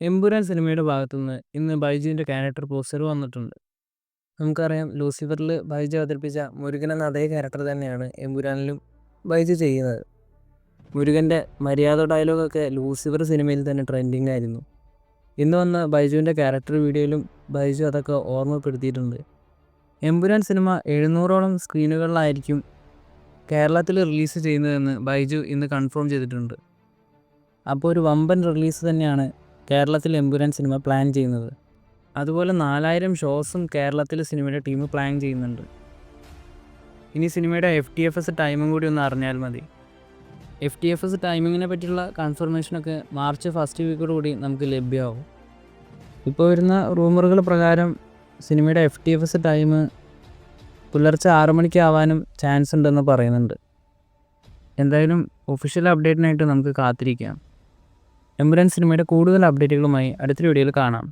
എമ്പുരാൻ സിനിമയുടെ ഭാഗത്തുനിന്ന് ഇന്ന് ബൈജുവിൻ്റെ ക്യാരക്ടർ പോസ്റ്റർ വന്നിട്ടുണ്ട്. നമുക്കറിയാം ലൂസിഫറിൽ ബൈജു അവതരിപ്പിച്ച മുരുകൻ എന്ന അതേ ക്യാരക്ടർ തന്നെയാണ് എമ്പുരാനിലും ബൈജു ചെയ്യുന്നത്. മുരുകൻ്റെ മര്യാദ ഡയലോഗൊക്കെ ലൂസിഫർ സിനിമയിൽ തന്നെ ട്രെൻഡിങ് ആയിരുന്നു. ഇന്ന് വന്ന ബൈജുവിൻ്റെ ക്യാരക്ടർ വീഡിയോയിലും ബൈജു അതൊക്കെ ഓർമ്മപ്പെടുത്തിയിട്ടുണ്ട്. എമ്പുരാൻ സിനിമ 700ഓളം സ്ക്രീനുകളിലായിരിക്കും കേരളത്തിൽ റിലീസ് ചെയ്യുന്നതെന്ന് ബൈജു ഇന്ന് കൺഫേം ചെയ്തിട്ടുണ്ട്. അപ്പോൾ ഒരു വമ്പൻ റിലീസ് തന്നെയാണ് കേരളത്തിൽ എമ്പുരാൻ സിനിമ പ്ലാൻ ചെയ്യുന്നത്. അതുപോലെ 4000 ഷോസും കേരളത്തിൽ സിനിമയുടെ ടീം പ്ലാൻ ചെയ്യുന്നുണ്ട്. ഇനി സിനിമയുടെ FTFS ടൈമും കൂടി ഒന്ന് അറിഞ്ഞാൽ മതി. FTFS ടൈമിങ്ങിനെ പറ്റിയുള്ള കൺഫർമേഷനൊക്കെ മാർച്ച് ഫസ്റ്റ് വീക്കോടുകൂടി നമുക്ക് ലഭ്യമാവും. ഇപ്പോൾ വരുന്ന റൂമറുകൾ പ്രകാരം സിനിമയുടെ FTFS ടൈം പുലർച്ചെ 6 മണിക്ക് ആവാനും ചാൻസ് ഉണ്ടെന്ന് പറയുന്നുണ്ട്. എന്തായാലും ഒഫീഷ്യൽ അപ്ഡേറ്റിനായിട്ട് നമുക്ക് കാത്തിരിക്കാം. എമ്പുരാൻ സിനിമയുടെ കൂടുതൽ അപ്ഡേറ്റുകളുമായി അടുത്തൊരു വീഡിയോയിൽ കാണാം.